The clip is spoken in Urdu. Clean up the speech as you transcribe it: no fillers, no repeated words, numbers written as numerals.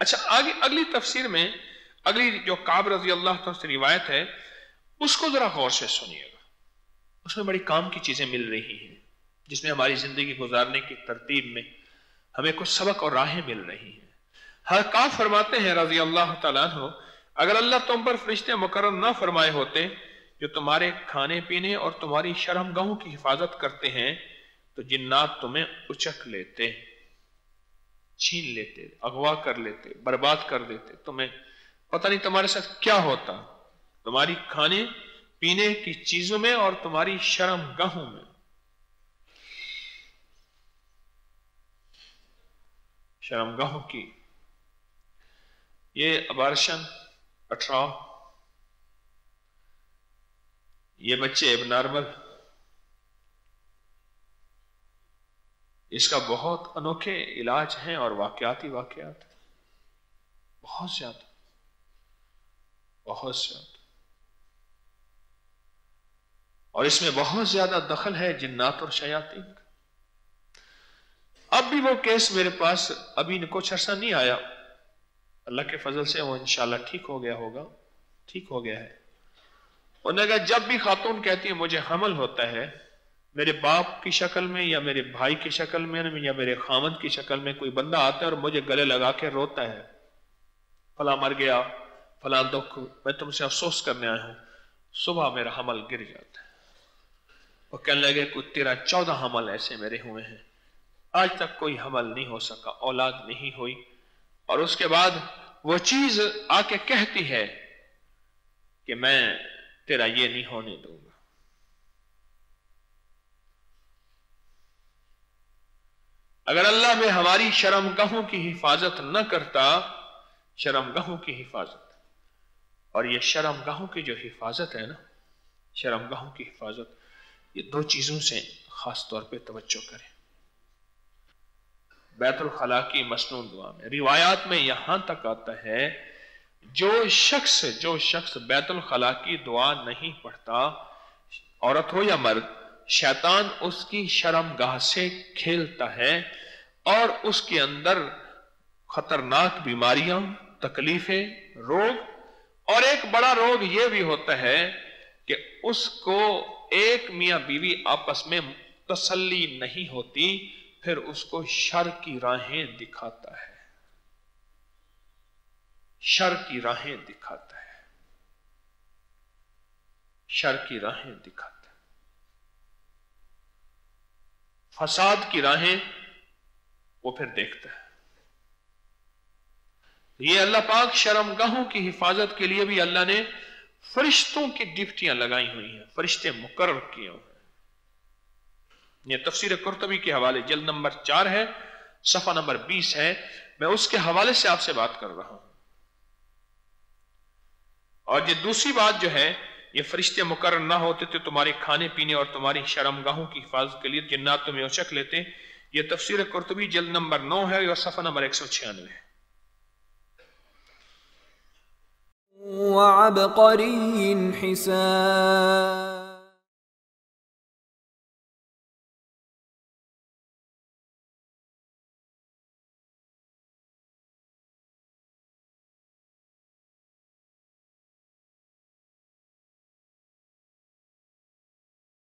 اچھا آگے اگلی تفسیر میں اگلی جو کعب رضی اللہ عنہ سے روایت ہے اس کو ذرا غور سے سنیے گا. اس میں بڑی کام کی چیزیں مل رہی ہیں جس میں ہماری زندگی گزارنے کی ترتیب میں ہمیں کچھ سبق اور راہیں مل رہی ہیں. کعب فرماتے ہیں رضی اللہ تعالیٰ عنہ اگر اللہ تم پر فرشتے مقرر نہ فرمائے ہوتے جو تمہارے کھانے پینے اور تمہاری شرم گاہوں کی حفاظت کرتے ہیں تو جنات تمہیں اچک لیتے، چھین لیتے، اغوا کر لیتے، برباد کر دیتے. تمہیں پتہ نہیں تمہارے ساتھ کیا ہوتا، تمہاری کھانے پینے کی چیزوں میں اور تمہاری شرم گاہوں میں. شرم گاہوں کی یہ ابارشن، اٹھراؤ، یہ بچے اب نارمل، اس کا بہت انوکھے علاج ہیں اور واقعاتی واقعات بہت زیادہ بہت زیادہ، اور اس میں بہت زیادہ دخل ہے جنات اور شیاطین کا. اب بھی وہ کیس میرے پاس ابھی کچھ عرصہ نہیں آیا، اللہ کے فضل سے وہ انشاءاللہ ٹھیک ہو گیا ہوگا، ٹھیک ہو گیا ہے. انہوں نے کہا جب بھی خاتون کہتی ہے مجھے حمل ہوتا ہے، میرے باپ کی شکل میں یا میرے بھائی کی شکل میں یا میرے خامد کی شکل میں کوئی بندہ آتا ہے اور مجھے گلے لگا کے روتا ہے، فلاں مر گیا، فلاں دکھ، میں تم سے افسوس کرنے آیا ہوں، صبح میرا حمل گر جاتا ہے. وہ کہنے لگے کہ 13-14 حمل ایسے میرے ہوئے ہیں، آج تک کوئی حمل نہیں ہو سکا، اولاد نہیں ہوئی. اور اس کے بعد وہ چیز آ کے کہتی ہے کہ میں تیرا یہ نہیں ہونے دوں گا. اگر اللہ میں ہماری شرم گاہوں کی حفاظت نہ کرتا، شرم گاہوں کی حفاظت، اور یہ شرم گاہوں کی جو حفاظت ہے نا، شرم گاہوں کی حفاظت، یہ 2 چیزوں سے خاص طور پہ توجہ کریں. بیت الخلاء کی مسنون دعا میں روایات میں یہاں تک آتا ہے جو شخص بیت الخلاء کی دعا نہیں پڑھتا، عورت ہو یا مرد، شیطان اس کی شرم گاہ سے کھیلتا ہے اور اس کے اندر خطرناک بیماریاں، تکلیفیں، روگ، اور ایک بڑا روگ یہ بھی ہوتا ہے کہ اس کو ایک میاں بیوی آپس میں تسلی نہیں ہوتی، پھر اس کو شر کی راہیں دکھاتا ہے، شر کی راہیں دکھاتا ہے، شر کی راہیں دکھاتا ہے، فساد کی راہیں وہ پھر دیکھتا ہے. یہ اللہ پاک شرم گاہوں کی حفاظت کے لیے بھی اللہ نے فرشتوں کی ڈیوٹیاں لگائی ہوئی ہیں، فرشتے مقرر کیے ہوئے ہیں. یہ تفسیر قرطبی کے حوالے جلد نمبر 4 ہے، صفحہ نمبر 20 ہے، میں اس کے حوالے سے آپ سے بات کر رہا ہوں. اور یہ دوسری بات جو ہے، یہ فرشتے مقرر نہ ہوتے تو تمہارے کھانے پینے اور تمہاری شرم گاہوں کی حفاظت کے لیے جنات تمہیں اچک لیتے. یہ تفسیر قرطبی جلد نمبر 9 ہے اور صفحہ نمبر 196 ہے. وعبقری حسان